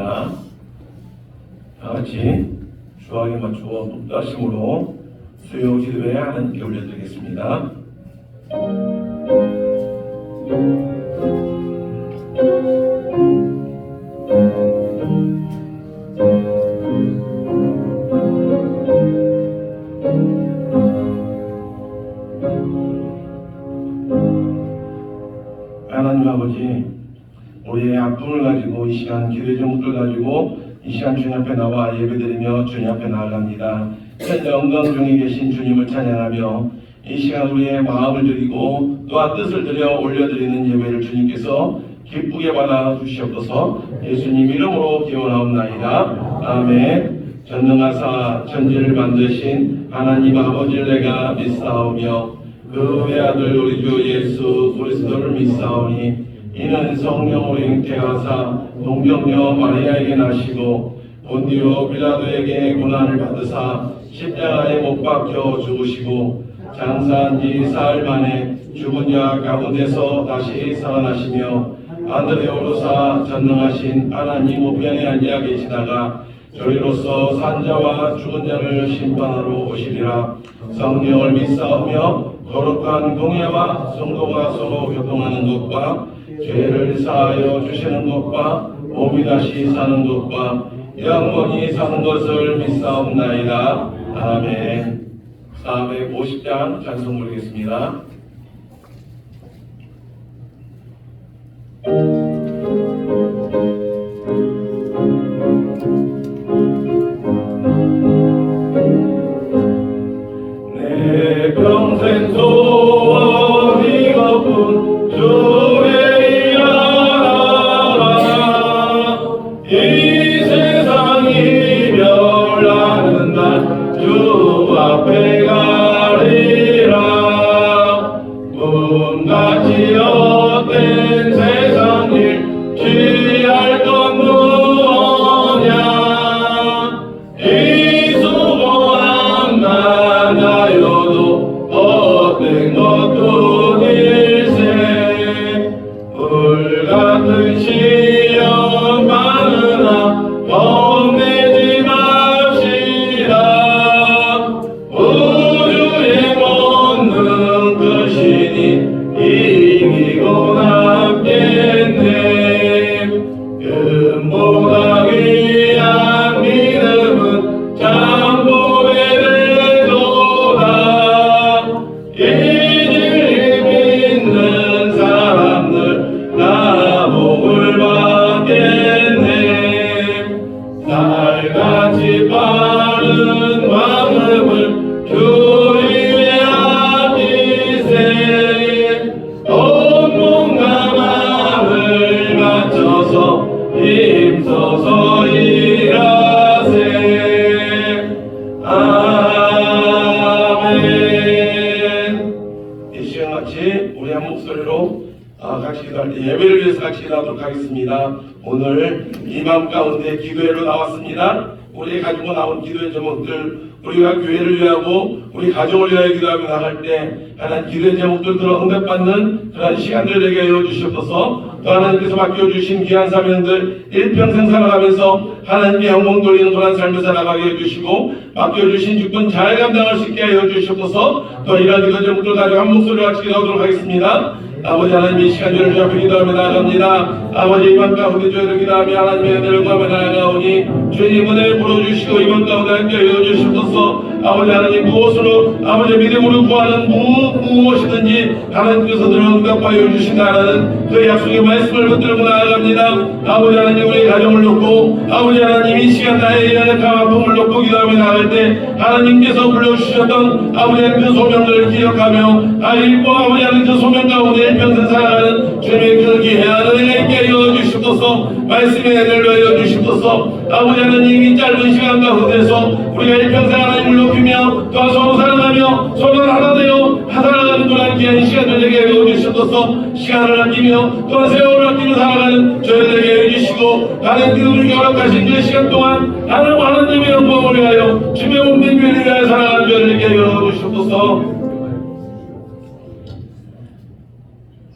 기도하겠습니다. 다 같이 주하게 맞추고 뚝딱심으로 수요 기도에 하나님께 올려드리겠습니다. 하나님 아버지, 우리의 아픔을 가지고 이 시간 기도의 제목들 가지고 이 시간 주님 앞에 나와 예배드리며 주님 앞에 나아갑니다. 현재 영광 중에 계신 주님을 찬양하며 이 시간 우리의 마음을 드리고 또한 뜻을 들여 올려드리는 예배를 주님께서 기쁘게 받아 주시옵소서. 예수님 이름으로 기원하옵나이다. 아멘. 전능하사 천지를 만드신 하나님 아버지를 내가 믿사오며 그 외아들 우리 주 예수 그리스도를 믿사오니 이는 성령으로 잉태하사 동정녀 마리아에게 나시고 본디오 빌라도에게 고난을 받으사 십자가에 못 박혀 죽으시고 장사한 지 사흘 만에 죽은 자 가운데서 다시 살아나시며 하늘에 오르사 전능하신 하나님 우편에 앉아 계시다가 저희로서 산자와 죽은 자를 심판하러 오시리라. 성령을 믿사오며 거룩한 공예와 성도가 서로 교통하는 것과 죄를 사하여 주시는 것과 몸이 다시 사는 것과 영원히 사는 것을 믿사옵나이다. 아멘. 450장 찬송 부르겠습니다. 내 평생 소원이 없군 주의 일하라. 이 세상이 멸하는 날 주 앞에 가리라. 꿈같이 헛된 세상 일 취할 건 무엇냐. 이 수고한 나여도 헛된 것도 일세. 불같은 시험 많으나 겁내지 맙시다. 우주의 본능 크시니 이기고 남겠네. 금보다 귀한 믿음은 참복의 대도다. 이 진리 믿는 사람들 다 복을 받겠네. 달같이 빠른 마음을 주 위에 아끼세. 온 몸과 마음을 바쳐서 힘써서 일하세. 아멘. 이 시간 같이 우리 한 목소리로 같이 기도할 때 예배를 위해서 같이 기도하도록 하겠습니다. 오늘 이 마음 가운데 기도회로 나왔습니다. 우리 가지고 나온 기도의 제목들, 우리가 교회를 위하고 우리 가정을 위하여 기도하며 나갈 때 하나님 기도의 제목들 들어 응답받는 그런 시간들 되게 하여 주시옵소서. 또 하나님께서 맡겨주신 귀한 사명들 일평생 살아가면서 하나님께 영광 돌리는 그런 삶을 살아가게 해주시고 맡겨주신 직분 잘 감당할 수 있게 하여 주시옵소서. 또 이러한 기도 제목들 가지고 한 목소리로 같이 기도하도록 하겠습니다. 아버지 하나님 이 시간 저를 앞에 기도하며 나아갑니다. 아버지 이번 가운데 저희를 기도하며 하나님의 은혜를 구하며 나아가오니 주님 은혜를 불어주시고 이번 가운데 함께 하여 주시옵소서. 아버지 하나님 무엇으로 아버지 믿음으로 구하는 무엇이든지 하나님께서 늘 응답하여 주신다는 그 약속의 말씀을 붙들고 나아갑니다. 아버지 하나님 우리 가정을 놓고 아버지 하나님 이 시간 나의 연약함 아픔을 놓고 기도하며 나갈 때 하나님께서 불러주셨던 아버지 하나님 그 소명을 기억하며 아이고 아버지 하나님 그 소명 가운데 평생 살아가는 주님의 그 귀한 은혜가 있게 하여 주시옵소서. 말씀의 은혜를 하여 주시옵소서. 아버지 하나님 이 짧은 시간 가운데서 우리가 일평생 하나님을 높이며 또한 서로 사랑하며 서로 하나 되어 살아가는 그런 귀한 시간을 되게 하여 주시옵소서. 시간을 아끼며 또한 세월을 아끼며 살아가는 저희들에게 해주시고 하나님께서 우리에게 허락하신 그 시간 동안 하나님의 영광을 위하여 주님의 몸된 교회를 위하여 살아가는 저희들에게 하여 주시옵소서.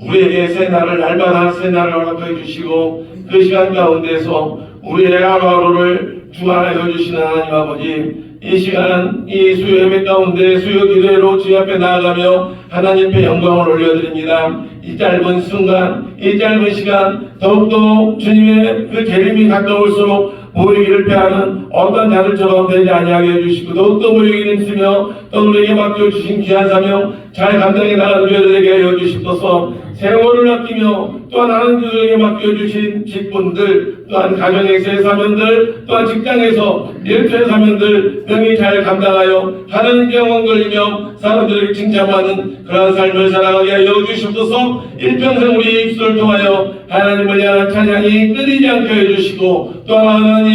우리에게 새 날을 날마다 새 날을 허락해 주시고 그 시간 가운데서 우리의 하루하루를 주 안에서 주시는 하나님 아버지, 이 시간 이 수요 예배 가운데 수요 기도회로 주님 앞에 나아가며 하나님께 영광을 올려드립니다. 이 짧은 순간, 이 짧은 시간 더욱더 주님의 그 재림이 가까울수록 모이기를 패하는 어떤 자들처럼 되지 아니하게 해주시고, 더욱더 모이기를 힘쓰며 또 우리에게 맡겨주신 귀한 사명 잘 감당해 나가는 저희들에게 하여 주시옵소서. 세월을 아끼며 또한 하는 그들에게 맡겨주신 직분들, 또한 가정에서의 사명들, 또한 직장에서 일터의 사명들 능히 잘 감당하여 하나님께 영광 돌리며 사람들에게 칭찬받는 그러한 삶을 살아가게 하여 주시옵소서. 일평생 우리의 입술을 통하여 하나님을 향한 찬양이 끊이지 않게 해주시고, 또한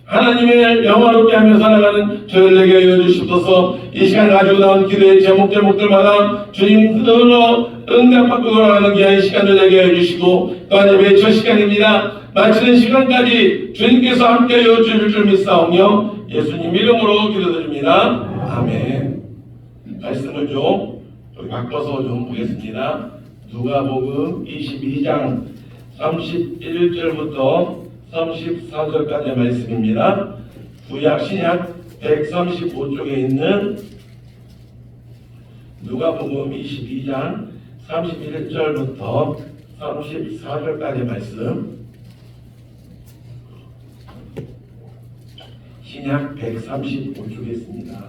하나님의 영화롭게 하며 살아가는 저희들에게 하여 주시옵소서. 이 시간 가지고 나온 기도의 제목들마다 주님 그대로 응답받고 돌아가는 귀한 시간을 내게 해주시고, 또한 예배의 첫 시간입니다. 마치는 시간까지 주님께서 함께 하여 주실 줄 믿사오며 예수님 이름으로 기도드립니다. 아멘. 말씀을 좀 바꿔서 좀 보겠습니다. 누가복음 22장 31절부터 34절까지의 말씀입니다. 구약 신약 135쪽에 있는 누가복음 22장 31절부터 34절까지의 말씀, 신약 135쪽에 있습니다.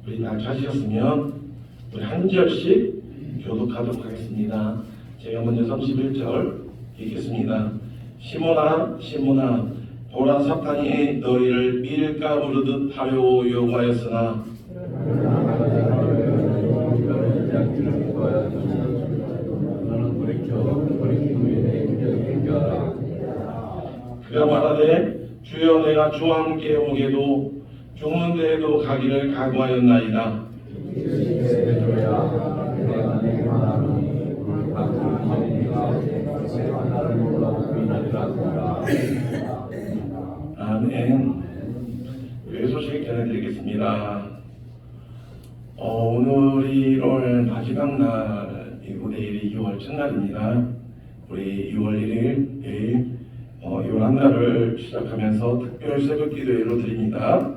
우리 다 찾으셨으면 우리 한 절씩 교독하도록 하겠습니다. 제가 먼저 31절 읽겠습니다. 시몬아 시몬아, 보라 사탄이 너희를 밀가 부르듯 하려 요구하였으나 그가 말하되 주여 내가 주와 함께 오게도 죽는 데에도 가기를 각오하였나이다. 아멘. 그 소식 전해드리겠습니다. 오늘이 1월 마지막 날이고 내일이 2월 첫날입니다. 우리 2월 1일 11날을 시작하면서 특별 새벽 기도회로 드립니다.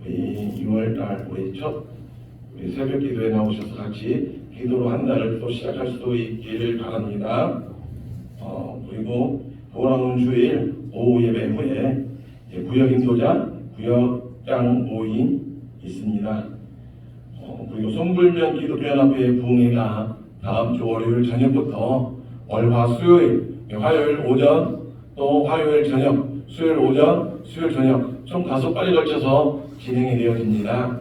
우리 2월달 우리 첫 새벽 기도에 나오셔서 같이 기도로 한 달을 또 시작할 수 있기를 바랍니다. 그리고 돌아오는 주일 오후 예배 후에 구역 인도자 구역장 모임 있습니다. 그리고 송불면 기독교연합회 부흥회가 다음 주 월요일 저녁부터 월화 수요일, 화요일 오전 또 화요일 저녁, 수요일 오전, 수요일 저녁 총 5번에 걸쳐서 진행이 되어집니다.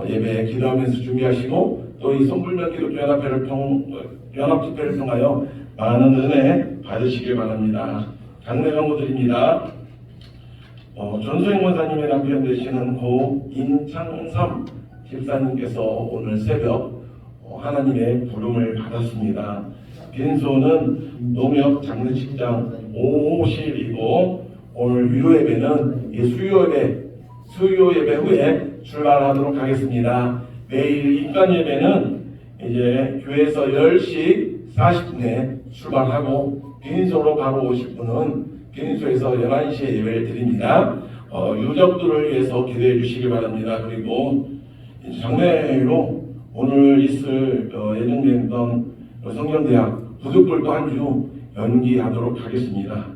예배 기도하면서 준비하시고 또 이 송불면 기독교연합회를 연합 집회를 통하여 많은 은혜 받으시길 바랍니다. 장례 광고드립니다. 전소영 원사님의 남편 되시는 고 임창삼 집사님께서 오늘 새벽 하나님의 부름을 받았습니다. 빈소는 농협 장례식장 5호실이고 오늘 유효예배는 수요예배 후에 출발하도록 하겠습니다. 내일 입간예배는 이제 교회에서 10시 40분에 출발하고 빈소로 바로 오실 분은 빈소에서 11시에 예배를 드립니다. 유족들을 위해서 기도해 주시기 바랍니다. 그리고 장례로 오늘 있을 예정된 성경대학 부득불도 한 주 연기하도록 하겠습니다.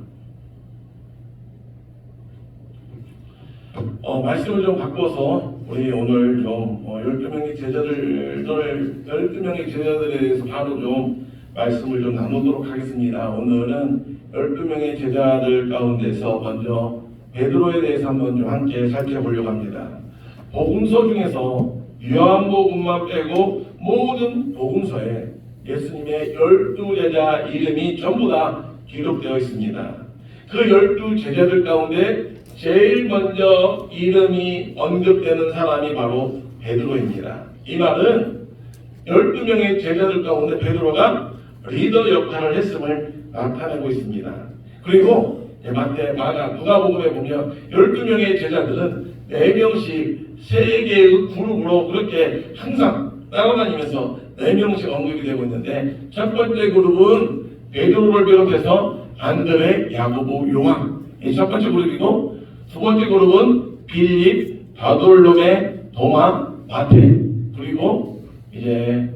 말씀을 좀 바꿔서 우리 오늘 좀 12명의 제자들에 대해서 바로 좀 말씀을 좀 나누도록 하겠습니다. 오늘은 12명의 제자들 가운데서 먼저 베드로에 대해서 한번 좀 함께 살펴보려고 합니다. 복음서 중에서 요한복음만 빼고 모든 복음서에 예수님의 12제자 이름이 전부 다 기록되어 있습니다. 그 12제자들 가운데 제일 먼저 이름이 언급되는 사람이 바로 베드로입니다. 이 말은 12명의 제자들 가운데 베드로가 리더 역할을 했음을 나타내고 있습니다. 그리고 마태, 마가, 누가복음에 보면 12명의 제자들은 4명씩 3개의 그룹으로 그렇게 항상 따라다니면서 4명씩 언급이 되고 있는데, 첫 번째 그룹은 베드로를 비롯해서 안드레, 야고보, 요한, 이 첫 번째 그룹이고, 두 번째 그룹은 빌립, 바돌로메, 도마, 마테, 그리고 이제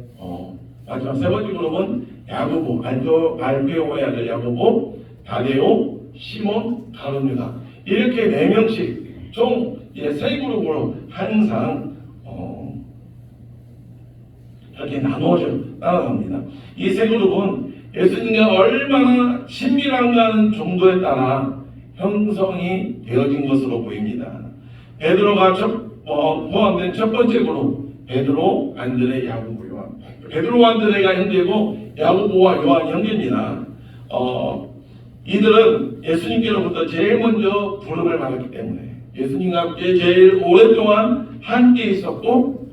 마지막 세 번째 그룹은 야고보, 알페오의 아들 야고보, 다데오, 시몬, 가룟 유다. 이렇게 4명씩 총 이제 세 그룹으로 항상 이렇게 나누어져 따라갑니다. 이 세 그룹은 예수님과 얼마나 친밀한가는 정도에 따라 형성이 되어진 것으로 보입니다. 베드로가 포함된 첫 번째 그룹, 베드로, 안드레, 야고보, 요한. 베드로와 안드레가 형제고 야고보와 요한이 형제입니다. 이들은 예수님께로부터 제일 먼저 부름을 받았기 때문에 예수님과 함께 제일 오랫동안 함께 있었고,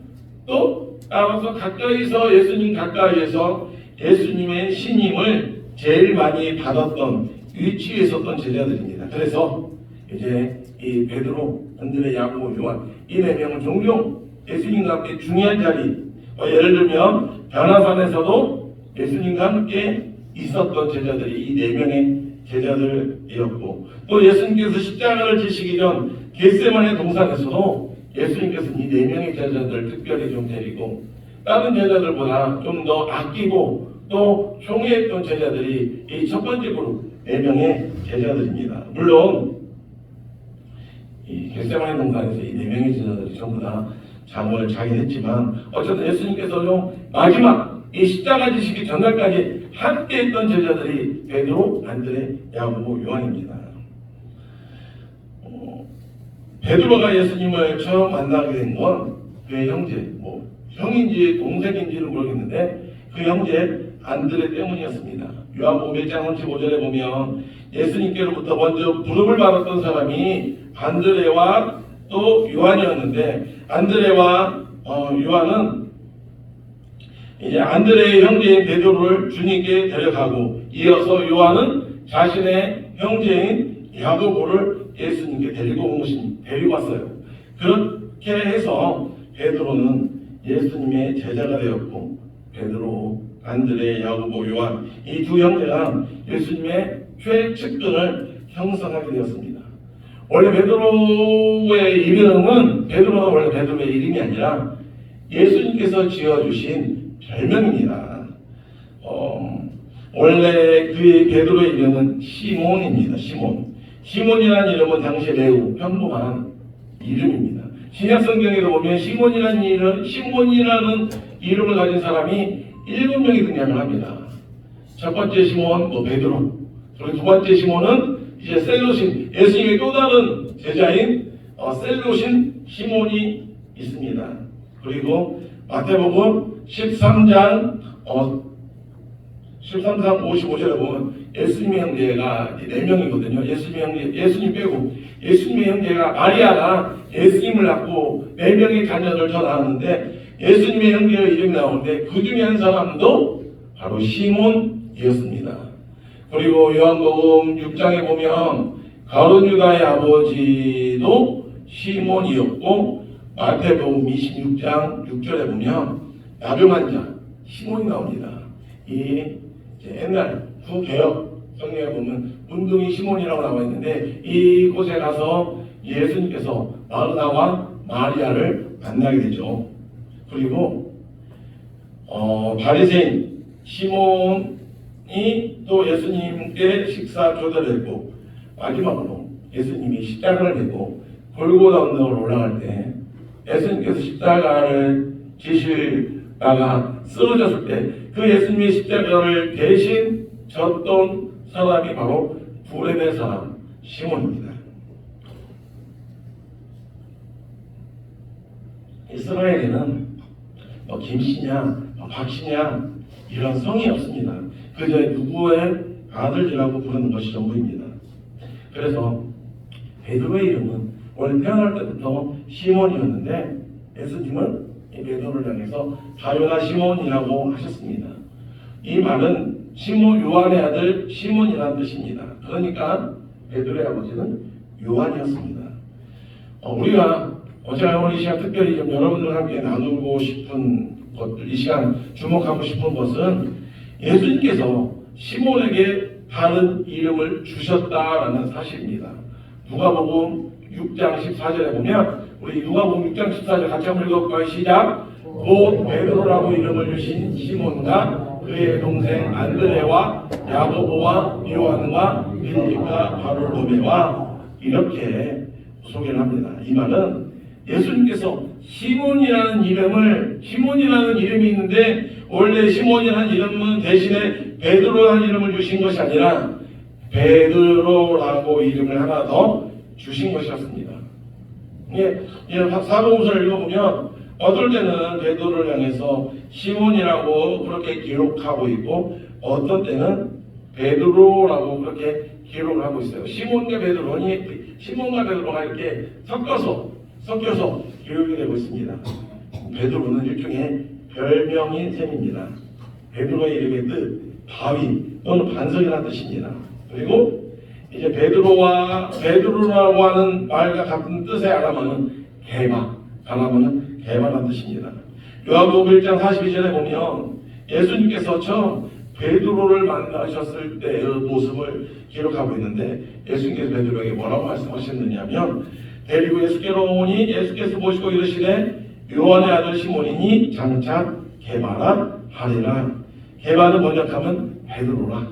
또 따라서 가까이서 예수님 가까이에서 예수님의 신임을 제일 많이 받았던 위치에 있었던 제자들입니다. 그래서 이제 이 베드로, 안드레, 야고보, 요한 이 4명은 종종 예수님과 함께 중요한 자리, 예를 들면 변화산에서도 예수님과 함께 있었던 제자들이 이 4명의 제자들이었고, 또 예수님께서 십자가를 지시기 전 겟세마네 동산에서도 예수님께서 이 4명의 제자들 특별히 좀 데리고 다른 제자들보다 좀 더 아끼고 또 총애했던 제자들이 이 첫 번째 그룹 4명의 제자들입니다. 물론 이 겟세마네 동산에서 이 4명의 제자들이 전부 다 잠을 자긴 했지만, 어쨌든 예수님께서는 마지막 이 십자가 지시기 전날까지 함께 했던 제자들이 베드로, 안드레, 야고보, 요한입니다. 베드로가 예수님을 처음 만나게 된 건 그의 형제, 형인지 동생인지는 모르겠는데 그 형제 안드레 때문이었습니다. 요한복음 1장 15절에 보면 예수님께로부터 먼저 부름을 받았던 사람이 안드레와 또 요한이었는데, 안드레와 요한은 이제 안드레의 형제인 베드로를 주님께 데려가고, 이어서 요한은 자신의 형제인 야고보를 예수님께 데리고 왔어요. 그렇게 해서 베드로는 예수님의 제자가 되었고, 베드로, 안드레, 야고보, 요한 이 두 형제가 예수님의 최측근을 형성하게 되었습니다. 원래 베드로의 이름은 원래 베드로의 이름이 아니라 예수님께서 지어주신 별명입니다. 원래 그의 베드로의 이름은 시몬입니다. 시몬이라는 이름은 당시 매우 평범한 이름입니다. 신약 성경에도 보면 시몬이라는 이름을 가진 사람이 7명이 등장을 합니다. 첫 번째 시몬, 베드로. 그리고 두 번째 시몬은 이제 셀로신, 예수님의 또 다른 제자인 셀로신 시몬이 있습니다. 그리고 마태복음 13장 55절에 보면 예수님의 형제가 4명이거든요. 예수님 빼고 예수님의 형제가 마리아가 예수님을 낳고 4명의 자녀를 더 낳았는데, 예수님의 형제의 이름이 나오는데 그 중에 한 사람도 바로 시몬이었습니다. 그리고 요한복음 6장에 보면 가룟 유다의 아버지도 시몬이었고, 마태복음 26장 6절에 보면 나병 자 시몬이 나옵니다. 이 옛날 후개혁 성경에 보면 문둥이 시몬이라고 나와 있는데, 이곳에 가서 예수님께서 마르다와 마리아를 만나게 되죠. 그리고 바리새인 시몬이 또 예수님께 식사 초대를 했고, 마지막으로 예수님이 십자가를 메고 골고다 언덕으로 올라갈 때 예수님께서 십자가를 지시다가 쓰러졌을 때 그 예수님의 십자가를 대신 졌던 사람이 바로 부레네 사람 시몬입니다. 이스라엘에는 김씨냐 박씨냐 이런 성이 없습니다. 그저 누구의 아들이라고 부르는 것이 전부입니다. 그래서 베드로의 이름은 원래 태어날 때부터 시몬이었는데, 예수님은 이 베드로를 향해서 바요나 시몬이라고 하셨습니다. 이 말은 요한의 아들 시몬이라는 뜻입니다. 그러니까 베드로의 아버지는 요한이었습니다. 우리가 오늘 이 시간 특별히 좀 여러분들과 함께 나누고 싶은 것들, 이 시간 주목하고 싶은 것은 예수님께서 시몬에게 다른 이름을 주셨다라는 사실입니다. 누가복음 6장 14절에 보면, 우리 누가복음 6장 14절 같이 한번 읽어볼까요? 시작. 곧 베드로라고 이름을 주신 시몬과 그의 동생 안드레와 야고보와 요한과 빌립과 바르로메와 이렇게 소개를 합니다. 이 말은 예수님께서 시몬이라는 이름이 있는데, 원래 시몬이라는 이름은 대신에 베드로라는 이름을 주신 것이 아니라 베드로라고 이름을 하나 더 주신 것이었습니다. 사복음서를 읽어보면 어떨 때는 베드로를 향해서 시몬이라고 그렇게 기록하고 있고, 어떤 때는 베드로라고 그렇게 기록을 하고 있어요. 시몬과 베드로가 이렇게 섞여서 기록이 되고 있습니다. 베드로는 일종의 별명인 셈입니다. 베드로의 이름의 뜻, 바위 또는 반석이라는 뜻입니다. 그리고 이제 베드로라고 하는 말과 같은 뜻의 아람어는 개마라는 뜻입니다. 요한복음 1장 42절에 보면 예수님께서 처음 베드로를 만나셨을 때의 모습을 기록하고 있는데, 예수님께서 베드로에게 뭐라고 말씀하셨느냐면, 데리고 예수께로 오니 예수께서 보시고 이르시되 요한의 아들 시몬이니 장차 개마라 하리라. 개마를 번역하면 베드로라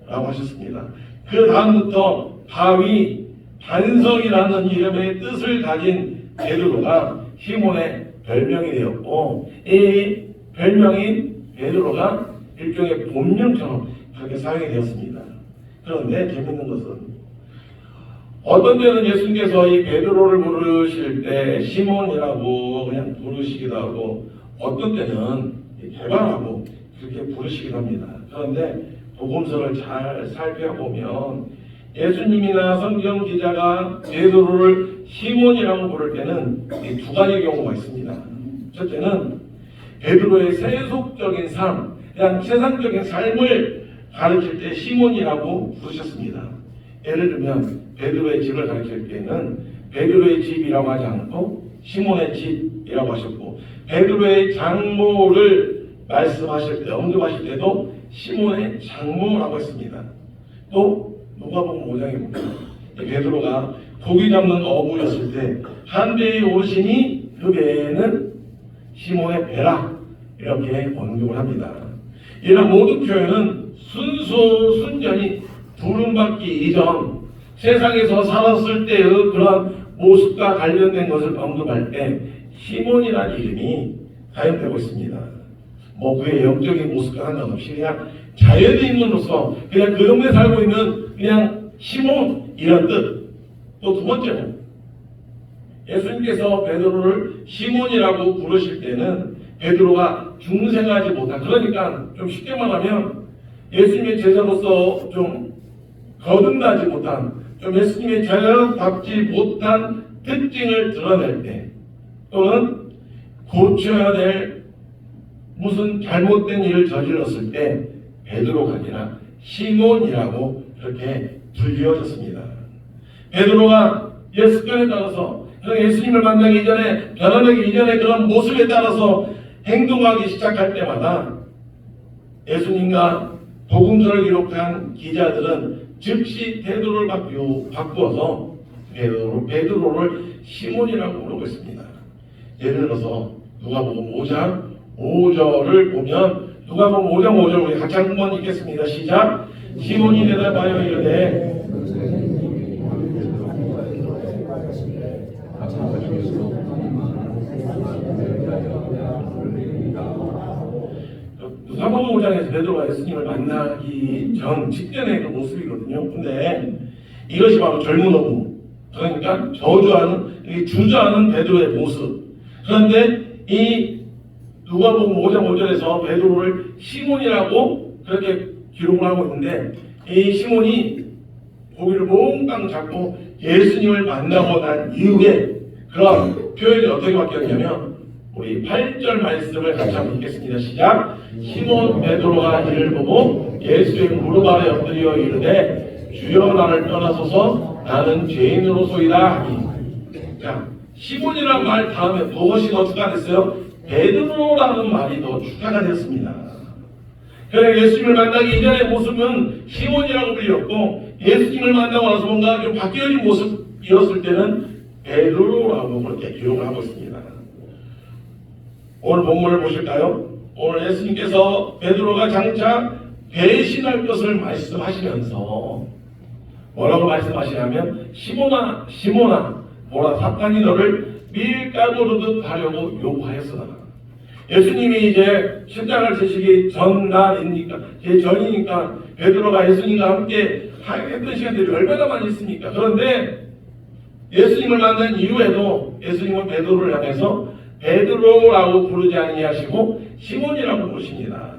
라고 하셨습니다. 그 다음부터 바위, 반석이라는 이름의 뜻을 가진 베드로가 시몬의 별명이 되었고, 이 별명인 베드로가 일종의 본명처럼 그렇게 사용이 되었습니다. 그런데 재밌는 것은, 어떤 때는 예수님께서 이 베드로를 부르실 때 시몬이라고 그냥 부르시기도 하고, 어떤 때는 개바라고 그렇게 부르시기도 합니다. 그런데 복음서를 잘 살펴보면 예수님이나 성경 기자가 베드로를 시몬이라고 부를 때는 이 두 가지 경우가 있습니다. 첫째는 베드로의 세속적인 삶, 그냥 세상적인 삶을 가르칠 때 시몬이라고 부르셨습니다. 예를 들면 베드로의 집을 가르칠 때는 베드로의 집이라고 하지 않고 시몬의 집이라고 하셨고, 베드로의 장모를 말씀하실 때, 언급하실 때도 시몬의 장모라고 했습니다. 또 누가복음 5장에 보면 베드로가 고기 잡는 어부였을 때 한 배에 오르시니 그 배에는 시몬의 배라 이렇게 언급을 합니다. 이런 모든 표현은 순전히 부름받기 이전 세상에서 살았을 때의 그런 모습과 관련된 것을 언급할 때 시몬이라는 이름이 사용되고 있습니다. 그의 영적인 모습과 상관없이 그냥 자연인으로서 그냥 그 동네에 살고 있는 그냥 시몬 이런 뜻. 또 두 번째는 예수님께서 베드로를 시몬이라고 부르실 때는 베드로가 중생하지 못한, 그러니까 좀 쉽게 말하면 예수님의 제자로서 좀 거듭나지 못한, 좀 예수님의 제자답지 못한 특징을 드러낼 때, 또는 고쳐야 될 무슨 잘못된 일을 저질렀을 때 베드로가 아니라 시몬이라고 그렇게 불리워졌습니다. 베드로가 습관에 따라서, 예수님을 만나기 이전에, 변화되기 이전에 그런 모습에 따라서 행동하기 시작할 때마다 예수님과 복음서를 기록한 기자들은 즉시 태도를 바꾸어서 베드로를 시몬이라고 부르고 있습니다. 예를 들어서 누가복음 5장 5절을 보면, 누가복음 5장 5절 우리 같이 한번 읽겠습니다. 시작. 시몬이 대답하여 이르되 누가복음 5장에서 베드로가 예수님을 만나기 전 직전의 그 모습이거든요. 근데 이것이 바로 젊은 어부, 그러니까 주저하는 베드로의 모습. 그런데 이 누가복음 5장 5절에서 베드로를 시몬이라고 그렇게 기록을 하고 있는데, 이 시몬이 고기를 몽땅 잡고 예수님을 만나고 난 이후에 그런 표현이 어떻게 바뀌었냐면, 우리 8절 말씀을 같이 한번 읽겠습니다. 시작. 시몬 베드로가 이를 보고 예수의 무릎 아래 엎드려 이르되 주여 나를 떠나소서 나는 죄인으로소이다 하니. 자, 시몬이라는 말 다음에 무엇이 더 추가됐어요? 베드로라는 말이 더 축하가 됐습니다. 그래 예수님을 만나기 이전의 모습은 시몬이라고 불렸고 예수님을 만나고 나서 뭔가 좀 바뀌어진 모습이었을 때는 베드로라고 그렇게 기록을 하고 있습니다. 오늘 본문을 보실까요? 오늘 예수님께서 베드로가 장차 배신할 것을 말씀하시면서 뭐라고 말씀하시냐면 시몬아 시몬아 보라 사탄이 너를 밀가루르듯 하려고 요구하였으나 예수님이 이제 십자가를 지시기 전날이니까 전이니까 베드로가 예수님과 함께 했던 시간들이 얼마나 많이 있습니까? 그런데 예수님을 만난 이후에도 예수님은 베드로를 향해서 베드로라고 부르지 아니하시고 시몬이라고 부르십니다.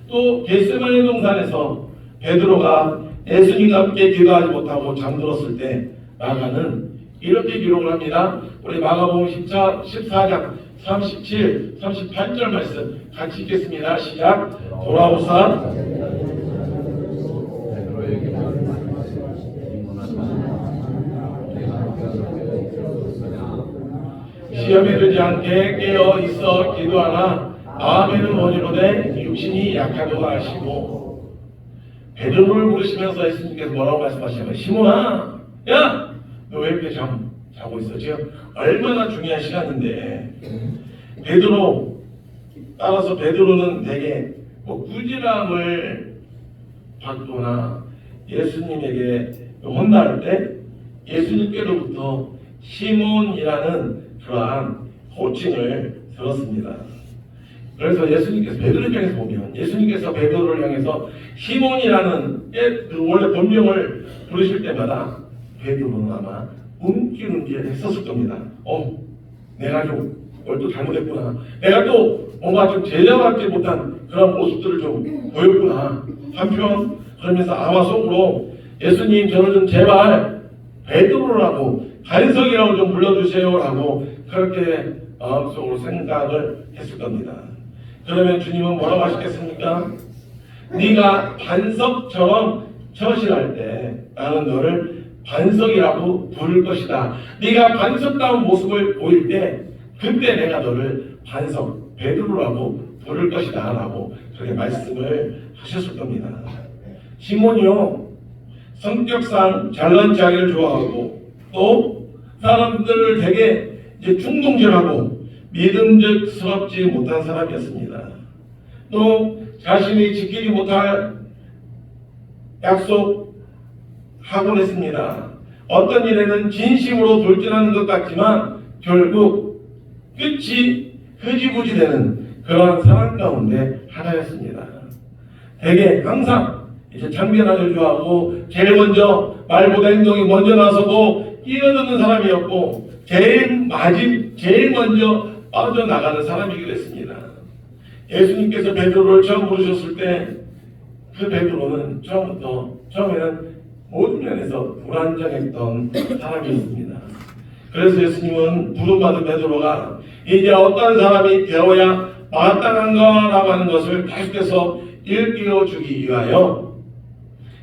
또 겟세마네 동산에서 베드로가 예수님과 함께 기도하지 못하고 잠들었을 때 마가는 이렇게 기록을 합니다. 우리 마가복음 14장 37, 38절 말씀 같이 읽겠습니다. 시작. 돌아오사 시험에 들지 않게 깨어 있어 기도하나 마음에는 원이로되 육신이 약하도다 하시고 베드로를 부르시면서 예수님께서 뭐라고 말씀하시냐면 시몬아 야! 너 왜 이렇게 자고 있어? 지금 얼마나 중요한 시간인데 베드로 따라서 베드로는 되게 꾸지람을 받거나 예수님에게 혼날 때 예수님께로부터 시몬이라는 그러한 호칭을 들었습니다. 그래서 예수님께서 베드로를 향해서 보면 예수님께서 베드로를 향해서 시몬이라는 원래 본명을 부르실 때마다 베드로는 아마 움찔움찔 했었을 겁니다. 내가 좀 또 잘못했구나. 내가 또 뭔가 좀 제자답지 못한 그런 모습들을 좀 보였구나. 한편 그러면서 아마 속으로 예수님 저를 좀 제발 베드로라고 반석이라고 좀 불러주세요라고 그렇게 마음속으로 생각을 했을 겁니다. 그러면 주님은 뭐라고 하시겠습니까? 네가 반석처럼 처신할 때 나는 너를 반석이라고 부를 것이다. 네가 반석다운 모습을 보일 때 그때 내가 너를 반석 베드로라고 부를 것이다 라고 그렇게 말씀을 하셨을 겁니다. 시몬이요 성격상 잘난 체하기를 좋아하고 또 사람들을 되게 충동질하고 믿음직스럽지 못한 사람이었습니다. 또 자신이 지키지 못할 약속하곤 했습니다. 어떤 일에는 진심으로 돌진하는 것 같지만 결국 끝이 흐지부지 되는 그러한 상황 가운데 하나였습니다. 되게 항상 장변하기를 좋아하고 제일 먼저 말보다 행동이 먼저 나서고 끼어드는 사람이었고 제일 먼저 빠져나가는 사람이기도 했습니다. 예수님께서 베드로를 처음 부르셨을 때 그 베드로는 처음에는 모든 면에서 불안정했던 사람이었습니다. 그래서 예수님은 부름받은 베드로가 이제 어떤 사람이 되어야 마땅한가라고 하는 것을 계속해서 일깨워주기 위하여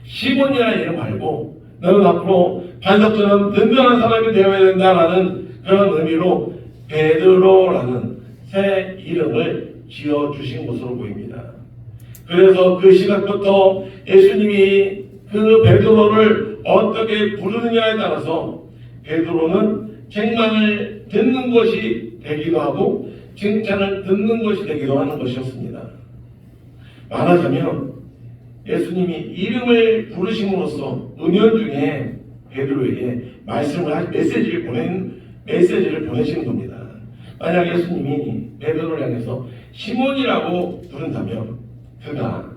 시몬이라는 이름 말고 너는 앞으로 반석처럼 든든한 사람이 되어야 된다라는 그런 의미로 베드로라는 새 이름을 지어주신 것으로 보입니다. 그래서 그 시각부터 예수님이 그 베드로를 어떻게 부르느냐에 따라서 베드로는 책망을 듣는 것이 되기도 하고 칭찬을 듣는 것이 되기도 하는 것이었습니다. 말하자면 예수님이 이름을 부르심으로써 은연 중에 베드로에게 메시지를 보내시는 겁니다. 만약 예수님이 베드로를 향해서 시몬이라고 부른다면 그가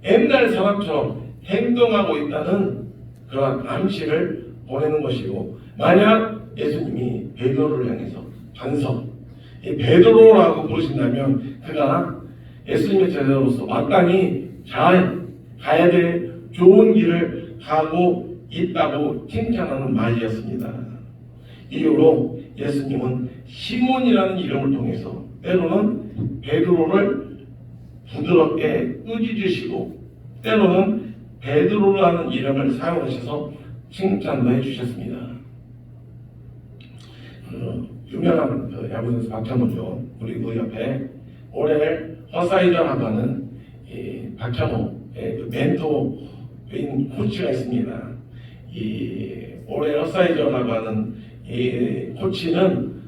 옛날 사람처럼 행동하고 있다는 그런 암시를 보내는 것이고 만약 예수님이 베드로를 향해서 반석 이 베드로라고 부르신다면 그가 예수님의 제자로서 마땅히 잘 가야 될 좋은 길을 가고 있다고 칭찬하는 말이었습니다. 이후로 예수님은 시몬이라는 이름을 통해서 때로는 베드로를 부드럽게 꾸짖으시고 때로는 베드로라는 이름을 사용하셔서 칭찬도 해주셨습니다. 유명한 야구 선수 박찬호죠. 우리 그 옆에 올해 허사이저라고 하는 이 박찬호의 그 멘토인 코치가 있습니다. 이 올해 허사이저라고 하는 이 코치는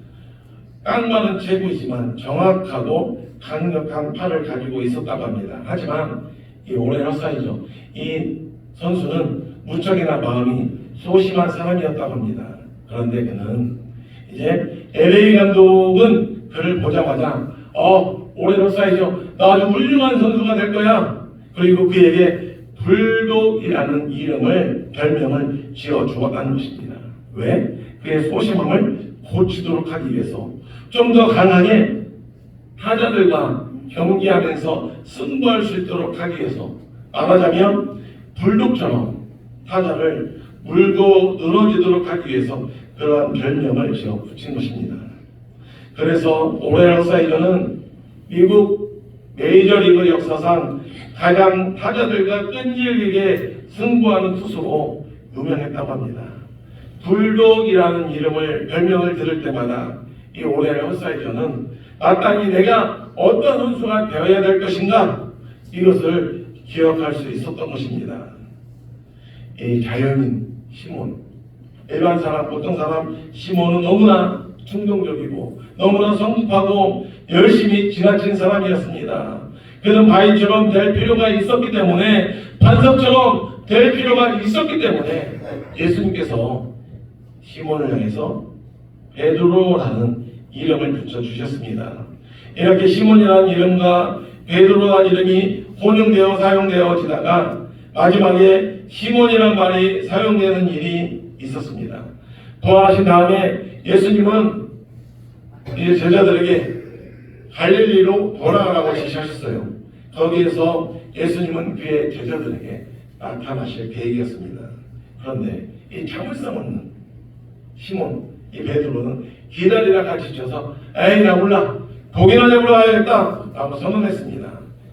깡마는 제구이지만 정확하고 강력한 팔을 가지고 있었다고 합니다. 하지만 이 올해 허사이저 이 선수는 무척이나 마음이 소심한 사람이었다고 합니다. 그런데 그는 이제 LA 감독은 그를 보자마자 올해 허사이저 나 아주 훌륭한 선수가 될 거야. 그리고 그에게 불독이라는 별명을 지어 주었다는 것입니다. 왜? 그의 소심함을 고치도록 하기 위해서 좀 더 강하게 타자들과 경기하면서 승부할 수 있도록 하기 위해서 말하자면 불독처럼 타자를 물고 늘어지도록 하기 위해서 그러한 별명을 지어 붙인 것입니다. 그래서 올해 허사이저는 미국 메이저리그 역사상 가장 타자들과 끈질기게 승부하는 투수로 유명했다고 합니다. 불독이라는 별명을 들을 때마다 이 올해 허사이저는 마땅히 내가 어떤 선수가 되어야 될 것인가 이것을 기억할 수 있었던 것입니다. 이 자연인 시몬, 일반 사람, 보통 사람 시몬은 너무나 충동적이고 너무나 성급하고 열심히 지나친 사람이었습니다. 그는 바위처럼 될 필요가 있었기 때문에, 반석처럼 될 필요가 있었기 때문에 예수님께서 시몬을 향해서 베드로라는 이름을 붙여주셨습니다. 이렇게 시몬이라는 이름과 베드로라는 이름이 혼용되어 사용되어지다가 마지막에 시몬이라는 말이 사용되는 일이 있었습니다. 부활하신 다음에 예수님은 이제 제자들에게 갈릴리로 돌아가라고 지시하셨어요. 거기에서 예수님은 그의 제자들에게 나타나실 계획이었습니다. 그런데 이 참을성 없는 시몬, 이 베드로는 기다리라 가르쳐서 에이 나 몰라, 고기나 잡으러 가야겠다 라고 선언했습니다.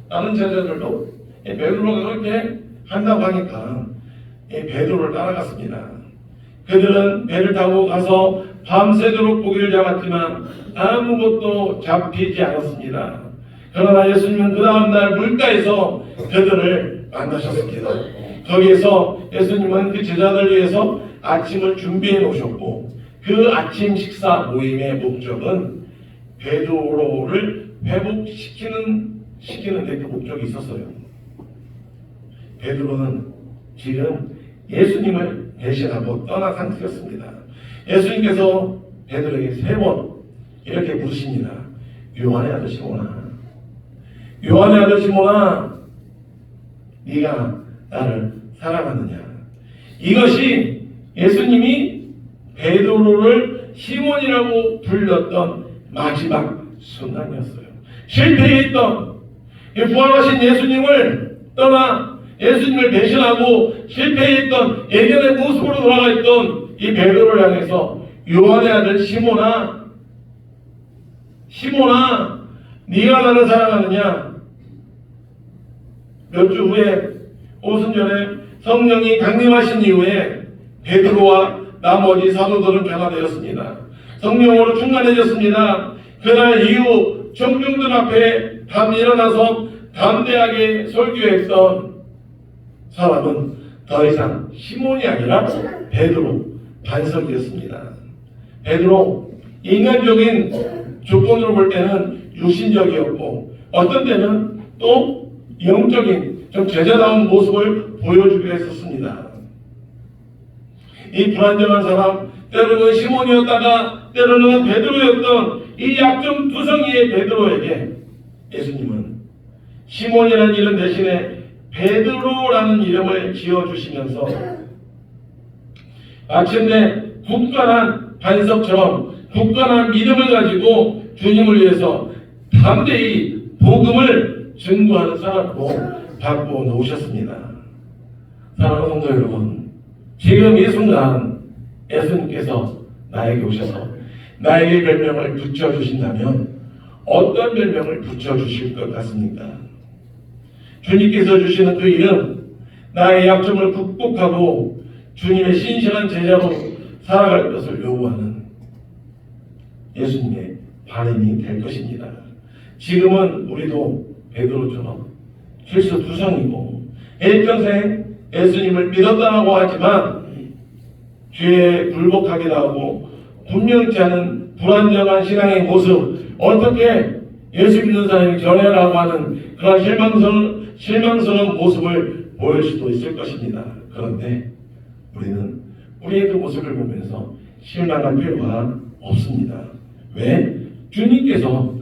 다른 제자들도 베드로가 그렇게 한다고 하니까 베드로를 따라갔습니다. 그들은 배를 타고 가서 밤새도록 고기를 잡았지만 아무것도 잡히지 않았습니다. 그러나 예수님은 그 다음날 물가에서 그들을 만나셨습니다. 거기에서 예수님은 그 제자들을 위해서 아침을 준비해 놓으셨고, 그 아침 식사 모임의 목적은 베드로를 회복시키는 데 그 목적이 있었어요. 베드로는 지금 예수님을 대신하고 떠난 상태였습니다. 예수님께서 베드로에게 3번 이렇게 물으십니다. 요한의 아들 시몬아, 요한의 아들 시몬아, 네가 나를 사랑하느냐? 이것이 예수님이 베드로를 시몬이라고 불렀던 마지막 순간이었어요. 실패했던 부활하신 예수님을 떠나 예수님을 대신하고 실패했던 예전의 모습으로 돌아가 있던 이 베드로를 향해서 요한의 아들 시몬아, 시몬아, 네가 나를 사랑하느냐? 몇 주 후에 오순절에 성령이 강림하신 이후에 베드로와 나머지 사도들은 변화되었습니다. 성령으로 충만해졌습니다. 그날 이후 청중들 앞에 일어나서 담대하게 설교했던 사람은 더 이상 시몬이 아니라 베드로, 반석이었습니다. 베드로, 인간적인 조건으로 볼 때는 육신적이었고, 어떤 때는 또 영적인 좀 제자다운 모습을 보여주기로 했었습니다. 이 불안정한 사람, 때로는 시몬이었다가 때로는 베드로였던 이 약점 두성이의 베드로에게 예수님은 시몬이라는 이름 대신에 베드로라는 이름을 지어주시면서 마침내 굳건한 반석처럼 굳건한 믿음을 가지고 주님을 위해서 담대히 복음을 증거하는 사람으로 바꾸어 놓으셨습니다. 사랑하는 성도 여러분, 지금 이 순간 예수님께서 나에게 오셔서 나에게 별명을 붙여주신다면 어떤 별명을 붙여주실 것 같습니까? 주님께서 주시는 그 이름, 나의 약점을 극복하고 주님의 신실한 제자로 살아갈 것을 요구하는 예수님의 바람이 될 것입니다. 지금은 우리도 베드로처럼 그리스도성이고 일평생 예수님을 믿었다고 하지만 죄에 굴복하기도 하고 분명치 않은 불안정한 신앙의 모습, 어떻게 예수 믿는 사람이 전해라고 하는 그런 실망스러운 모습을 보일 수도 있을 것입니다. 그런데 우리는 우리의 그 모습을 보면서 실망할 필요가 없습니다. 왜? 주님께서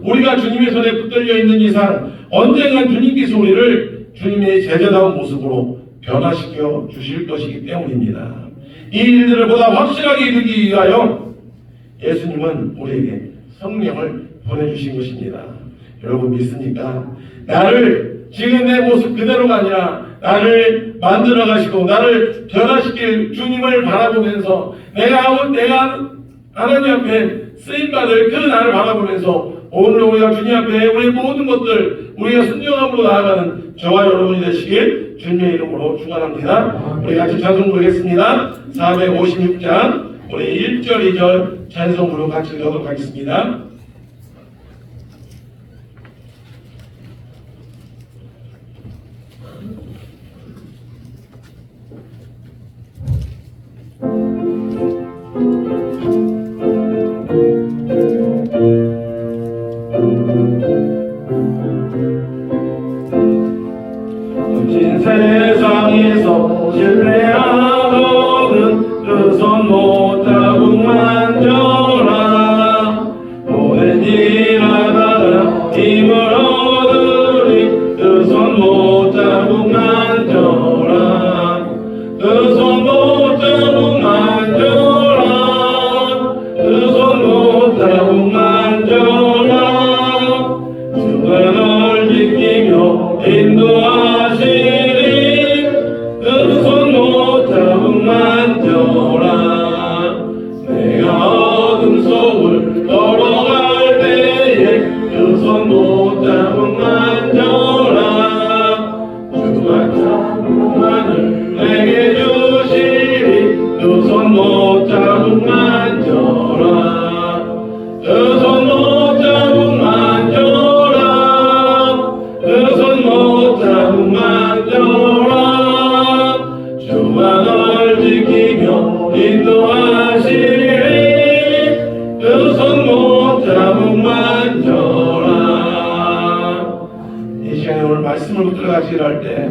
우리가 주님의 손에 붙들려 있는 이상 언젠간 주님께서 우리를 주님의 제자다운 모습으로 변화시켜 주실 것이기 때문입니다. 이 일들을 보다 확실하게 이루기 위하여 예수님은 우리에게 성령을 보내주신 것입니다. 여러분 믿습니까? 나를 지금 내 모습 그대로가 아니라 나를 만들어 가시고 나를 변화시킬 주님을 바라보면서 내가 하나님 앞에 쓰임받을 그 나를 바라보면서 오늘 우리가 주님 앞에 우리의 모든 것들 우리가 순종함으로 나아가는 저와 여러분이 되시길 주님의 이름으로 축원합니다. 우리 같이 찬송 부르겠습니다. 456장 우리 1절 2절 찬송 부르고 같이 읽도록 하겠습니다. 세상에서 신뢰하거든 그 손 못 자국 만져라 모든 일 하다가 힘을 얻으리 그 손 못 자국 만져라 그 손 못 자국 만져라 그 손 못 자국 만져라 주가 널 지키며 인도하시리 만져라 내가 어둠 속을 걸어갈 때에 그 손 못 잡은 만져라 주가 참만을 내게 주시리 그 손 못 잡은 만져라 그 손 못 잡은 만져라 그 손 못 잡은 만져라 주가 널 지키며 인도하시리 그 손 못 잡은 만져라. 이 시간에 오늘 말씀을 붙들어 가시기를 할 때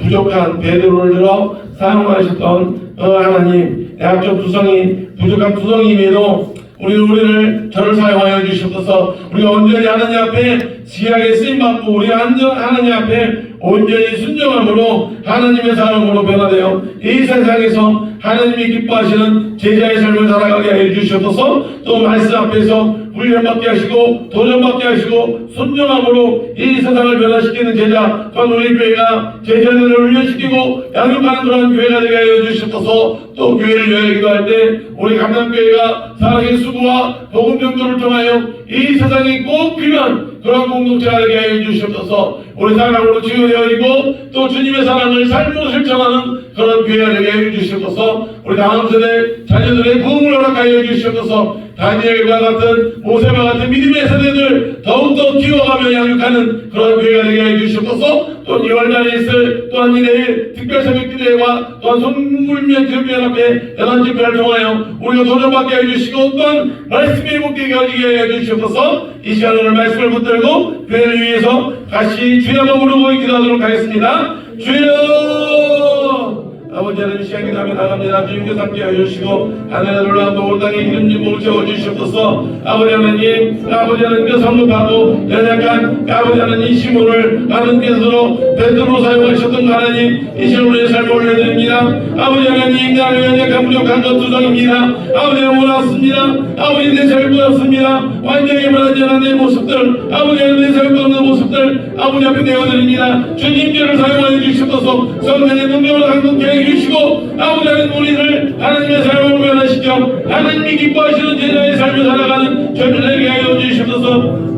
부족한 베드로를 들어 사용하셨던 하나님 약점 두성이 부족한 두성임에도 우리를 저를 사용하여 주시옵소서. 우리가 온전히 하나님 앞에 지하게 쓰임받고 우리가 하나님 앞에 온전히 순종함으로 하나님의 사람으로 변화되어 이 세상에서 하나님이 기뻐하시는 제자의 삶을 살아가게 하여 주시옵소서. 또 말씀 앞에서 훈련받게 하시고 도전받게 하시고 순종함으로 이 세상을 변화시키는 제자 또한 우리 교회가 제자들을 훈련시키고 양육하는 그런 교회가 되게 하여 주시옵소서. 또 교회를 여행기도 할 때 우리 감남교회가 사랑의 수고와 복음 전도를 통하여 이 세상에 꼭 필요한 그런 공동체가 되게 하여 주시옵소서. 우리 사랑으로 치유되어 있고 또 주님의 사랑을 삶으로 실천하는 그런 교회가 되게 하여 주시옵소서. 우리 다음 세대 자녀들의 부흥을 허락하여 주시옵소서. 다니엘과 같은 모세와 같은 믿음의 세대들 더욱더 키워가며 양육하는 그런 교회가 되게 하여 주시옵소서. 또 2월달에 있을 또한 이 내일 특별 새벽 기도회와 또한 손물면 기업연합회 연합 집회를 통하여 우리가 도전받게 해주시고 또한 말씀의 목격이 어지게 하여 주시옵소서. 이 시간 오늘 말씀을 붙들고 교회를 위해서 같이 주여 한번 부르고 기도하도록 하겠습니다. 주여! 아버지 하나님 시간 기도하며 나갑니다. 주님께서 함께 해주시고 하늘에 놀라운 온 땅에 이름 몸을 채워주시옵소서. 아버지 하나님 그 성급하고 연약한 아버지 하나님 시몬을 하나님께서 베드로 사용하셨던 하나님 이 시간 우리의 삶을 올려드립니다. 아버지 하나님 인간의 연약한 부족한 것 두성입니다. 아버지 몰랐습니다. 아버지 내 잘못했습니다. 완전히 무너진 내 모습들 아버지 하나님 내 잘못없는 모습들 아버지 앞에 내어드립니다. 주님께를 사용하여 주시옵소서. 성령의 능력을 강동케 해주시고 아버지 하나님 우리를 하나님의 삶으로 변화시켜 하나님이 기뻐하시는 제자의 삶을 살아가는 저를 되게 하여 주시옵소서.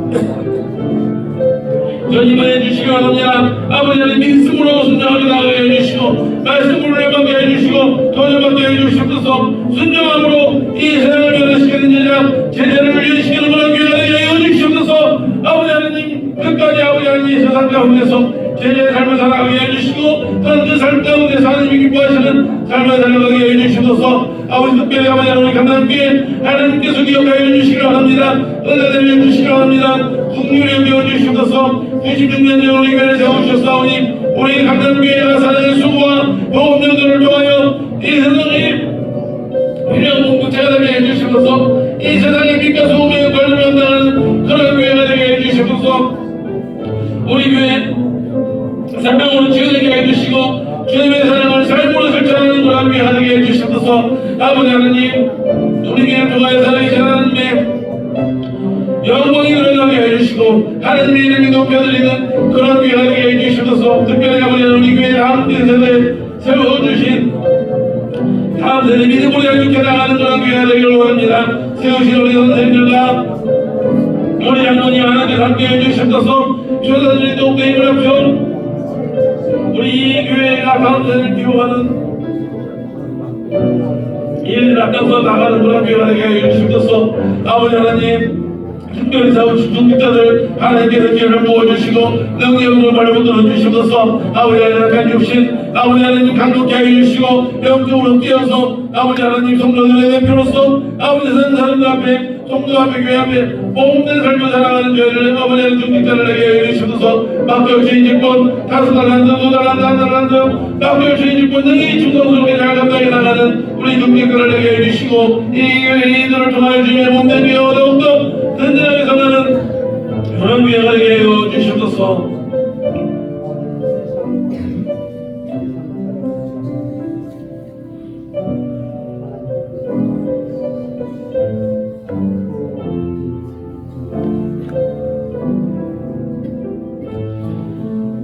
전임해 주시기 바랍니다. 아버지 하나님 믿음으로 순종하게 나가게 해주시고 말씀으로 해방게 해주시고 도전받게 해주시옵소서. 순종함으로 이 세상을 변화시키는 제자 가운데서 제자의 삶을 살아가게 해주시고 또한 그 삶 가운데서 하나님이 기뻐하시는 삶을 살아가게 해주시옵소서. 아버지 특별히 아버지 하나님 감당교회 하나님께서 기억하여 주시기를 바랍니다. 은혜를 주시기를 바랍니다. 국률에 여겨주시옵소서. 96년 전 우리 교회를 세우셨사오니 우리 감당교회가 사랑의 수고와 보험령들을 통하여 이 세상에 필요한 공동체가 되게 해주시옵소서. 이 세상의 빛과 소금의 역할을 감당하는 그런 교회가 되게 해주시옵소서. 우리 교회 생명으로 지어내게 해주시고 주님의 사랑을 삶으로 실천하는 그런 교회가 되게 해주시옵소서. 아버지 하나님 우리 교회를 통하여 살아계신 하나님의 영광이 드러나게 해주시고 하나님의 이름이 높여드리는 그런 교회가 되게 해주시옵소서. 특별히 아버지 우리 교회 다음 세대에 세워주신 다음 세대 믿음으로 양육해 나가는 그런 교회가 되기를 원합니다. 세우신 우리 선생님들과 우리 장로님 하나님께서 함께 해주시옵소서. 조사들이 더욱더 힘을 합쳐 우리 이 교회가 다음 세대를 기호하는 일을 앞장서 나가는 그런 교회가 되게 해주시옵소서. 아버지 하나님 특별히 사고 중직자들 하나님께서 기회를 부어주시고 능력으로 발을 들어주시옵소서. 아버지 하나님 간주신 아버지 하나님 강력케 해주시고 영적으로 뛰어서 아버지 하나님 성도들의 대표로서 아버지 사람들 앞에 성도 앞에 교회 앞에 모든 삶을 살아가는 교회를 아버지 하나님 중직자를 내게 해주시옵소서. 막교 주인직권 5달란트 2달란트 1달란트 막교 주인직권 능히 충성스럽게 잘 감당해 나가는 우리 중직자를 내게 해주시고 이 교회 이들을 통하여 주님의 몸된 교회와 더욱더 든든하게 성하는 그런 교회가 되게 해주시옵소서.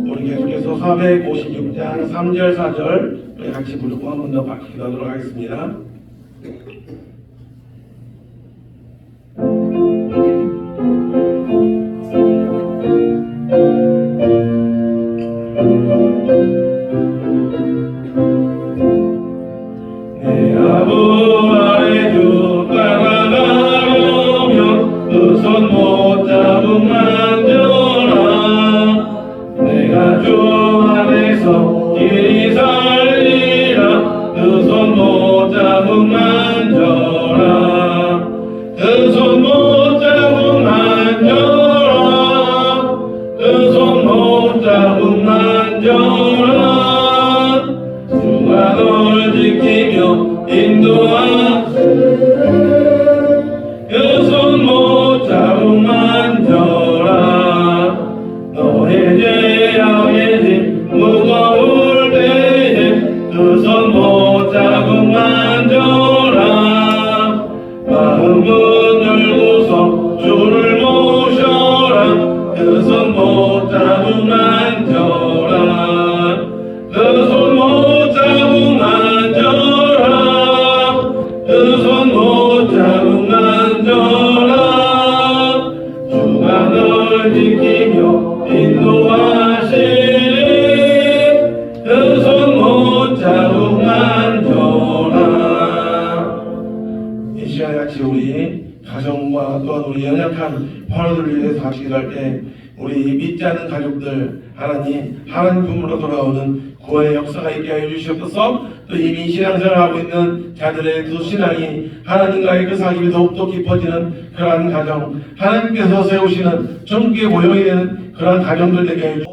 우리 계속해서 456장 3절 4절 우리 같이 부르고 한 번 더 기도하도록 하겠습니다. 내 아부 아래 주 따라가려면 그 손 못 잡음 만져라. 내가 주 안에서 길이 살리라. 그 손 못 잡음 만져라. 그 손 못 잡음 만져라. 그 손 못 잡음 만져라. 주가 너를 지키며 인도하시네. 그 손 못 잡음 만져라. 너의 죄악의 짐 무거울 때에 그 손 못 잡음 만져라. 마음은 열고서 주를 모셔라. 그 손 못 잡음 만져라. 그 손 못 잡음 만져라. 그 손 못 잡음 만져라. 주가 널 지키며 인도하시니 그 손 못 잡음 만져라. 이 시간 같이 우리 가정과 또한 우리 연약한 환우들을 위해서 같이 기도할 때 우리 믿지 않는 가족들 하나님 품으로 돌아오는 구원의 역사가 있게 하여 주시옵소서. 또 이미 신앙생활하고 있는 자들의 그 신앙이 하나님과의 그 사귐이 더욱더 깊어지는 그러한 가정 하나님께서 세우시는 천국의 모형이 되는 그러한 가정들 되게 하여 주시옵소서.